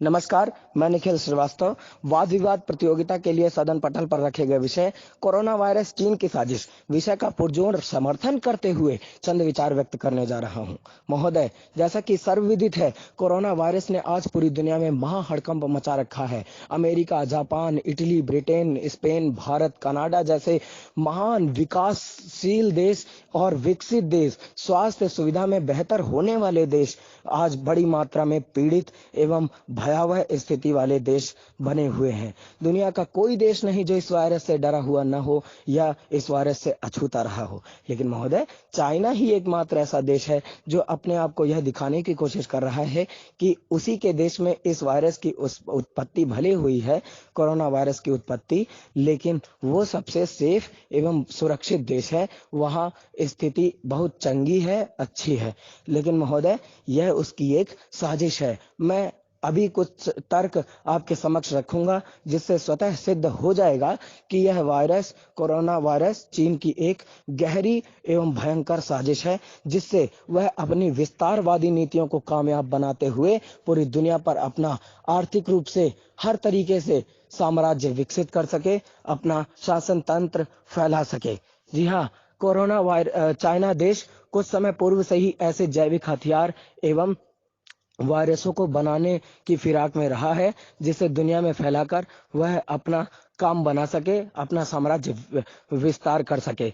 नमस्कार, मैं निखिल श्रीवास्तव। वाद विवाद प्रतियोगिता के लिए सदन पटल पर रखे गए विषय कोरोना वायरस चीन की साजिश विषय का पुरजोर समर्थन करते हुए चंद विचार व्यक्त करने जा रहा हूं। महोदय, जैसा कि सर्वविदित है, कोरोना वायरस ने आज पूरी दुनिया में महा हड़कंप मचा रखा है। America, Japan, Italy, Britain, Spain, Bharat, Canada जैसे महान विकासशील देश और विकसित देश, स्वास्थ्य सुविधा में बेहतर होने वाले देश आज बड़ी मात्रा में पीड़ित एवं भयावह स्थिति वाले देश बने हुए हैं। दुनिया का कोई देश नहीं जो इस वायरस से डरा हुआ न हो या इस वायरस से अछूता रहा हो। लेकिन महोदय, चाइना ही एकमात्र ऐसा देश है जो अपने आप को यह दिखाने की कोशिश कर रहा है कि उसी के देश में इस वायरस की उत्पत्ति भले हुई है, कोरोना वायरस की उत्पत्ति, लेकिन वो सबसे सेफ एवं सुरक्षित देश है। वहाँ स्थिति बहुत चंगी है, अच्छी है। लेकिन महोदय, यह उसकी एक साजिश है। मैं अभी कुछ तर्क आपके समक्ष रखूंगा जिससे स्वतः सिद्ध हो जाएगा कि यह वायरस, कोरोना वायरस, चीन की एक गहरी एवं भयंकर साजिश है, जिससे वह अपनी विस्तारवादी नीतियों को कामयाब बनाते हुए पूरी दुनिया पर अपना आर्थिक रूप से हर तरीके से साम्राज्य विकसित कर सके, अपना शासन तंत्र फैला सके। जी हाँ, चाइना देश कुछ समय पूर्व से ही ऐसे जैविक हथियार एवं वायरसों को बनाने की फिराक में रहा है, जिसे दुनिया में फैलाकर वह अपना काम बना सके, अपना साम्राज्य विस्तार कर सके।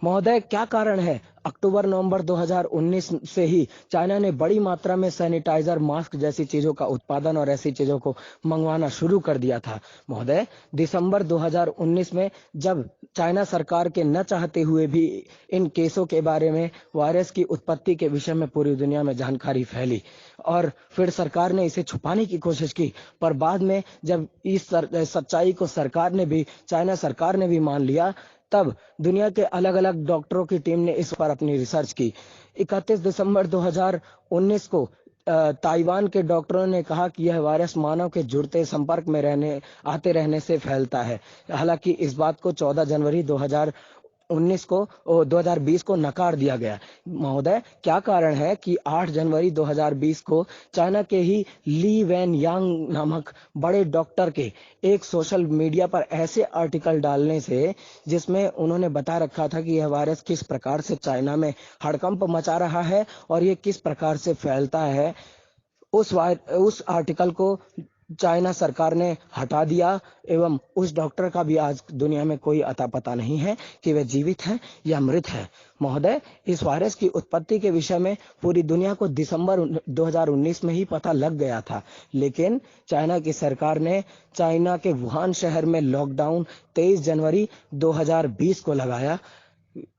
महोदय, क्या कारण है? अक्टूबर-नवंबर 2019 से ही चाइना ने बड़ी मात्रा में सैनिटाइजर, मास्क जैसी चीजों का उत्पादन और ऐसी चीजों को मंगवाना शुरू कर दिया था। महोदय, दिसंबर 2019 में जब चाइना सरकार के न चाहते हुए भी इन केसों के बारे में, वायरस की उत्पत्ति के विषय में पूरी दुनिया में जानकारी फैली और फिर सरकार ने इसे छुपाने की कोशिश की, पर बाद में जब इस सच्चाई को चाइना सरकार ने भी मान लिया, तब दुनिया के अलग अलग डॉक्टरों की टीम ने इस पर अपनी रिसर्च की। 31 दिसंबर 2019 को ताइवान के डॉक्टरों ने कहा कि यह वायरस मानव के जुड़ते संपर्क में आते रहने से फैलता है। हालांकि इस बात को 14 जनवरी 2020 को नकार दिया गया। महोदय, क्या कारण है कि 8 जनवरी 2020 को चाइना के ही ली वैन यांग नामक बड़े डॉक्टर के एक सोशल मीडिया पर ऐसे आर्टिकल डालने से, जिसमें उन्होंने बता रखा था कि यह वायरस किस प्रकार से चाइना में हड़कंप मचा रहा है और ये किस प्रकार से फैलता है, उस आर्टिकल को चाइना सरकार ने हटा दिया एवं उस डॉक्टर का भी आज दुनिया में कोई अता पता नहीं है कि वह जीवित है या मृत है। महोदय, इस वायरस की उत्पत्ति के विषय में पूरी दुनिया को दिसंबर 2019 में ही पता लग गया था, लेकिन चाइना की सरकार ने चाइना के वुहान शहर में लॉकडाउन 23 जनवरी 2020 को लगाया।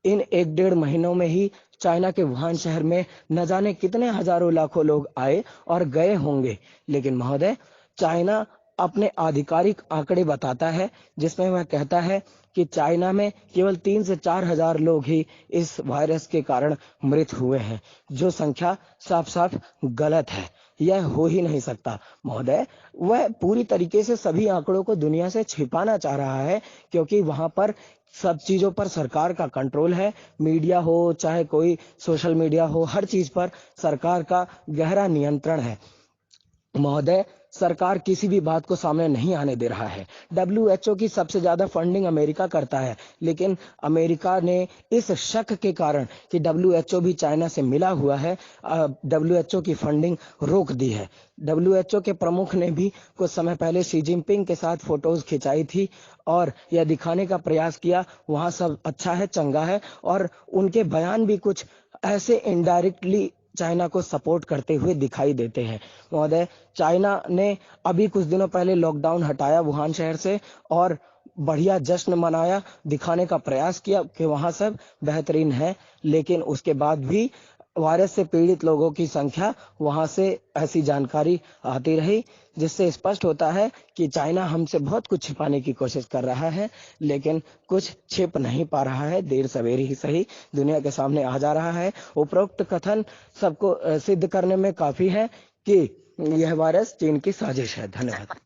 इन 1-1.5 महीनों में ही चाइना के वुहान शहर में न जाने कितने हजारों लाखों लोग आए और गए होंगे। लेकिन महोदय, चाइना अपने आधिकारिक आंकड़े बताता है, जिसमें वह कहता है कि चाइना में केवल 3 से 4 हजार लोग ही इस वायरस के कारण मृत हुए हैं, जो संख्या साफ साफ गलत है। यह हो ही नहीं सकता। महोदय, वह पूरी तरीके से सभी आंकड़ों को दुनिया से छिपाना चाह रहा है, क्योंकि वहां पर सब चीजों पर सरकार का कंट्रोल है। मीडिया हो, चाहे कोई सोशल मीडिया हो, हर चीज पर सरकार का गहरा नियंत्रण है। महोदय, सरकार किसी भी बात को सामने नहीं आने दे रहा है। WHO की सबसे ज्यादा फंडिंग अमेरिका करता है, लेकिन अमेरिका ने इस शक के कारण कि WHO भी चाइना से मिला हुआ है, WHO की फंडिंग रोक दी है। WHO के प्रमुख ने भी कुछ समय पहले शी जिनपिंग के साथ फोटोज खिंचाई थी और यह दिखाने का प्रयास किया वहां सब अच्छा है, चंगा है, और उनके बयान भी कुछ ऐसे इनडायरेक्टली चाइना को सपोर्ट करते हुए दिखाई देते हैं। महोदय, चाइना ने अभी कुछ दिनों पहले लॉकडाउन हटाया वुहान शहर से और बढ़िया जश्न मनाया, दिखाने का प्रयास किया कि वहां सब बेहतरीन है, लेकिन उसके बाद भी वायरस से पीड़ित लोगों की संख्या वहां से ऐसी जानकारी आती रही, जिससे स्पष्ट होता है कि चाइना हमसे बहुत कुछ छिपाने की कोशिश कर रहा है, लेकिन कुछ छिप नहीं पा रहा है। देर सवेर ही सही दुनिया के सामने आ जा रहा है। उपरोक्त कथन सबको सिद्ध करने में काफी है कि यह वायरस चीन की साजिश है। धन्यवाद।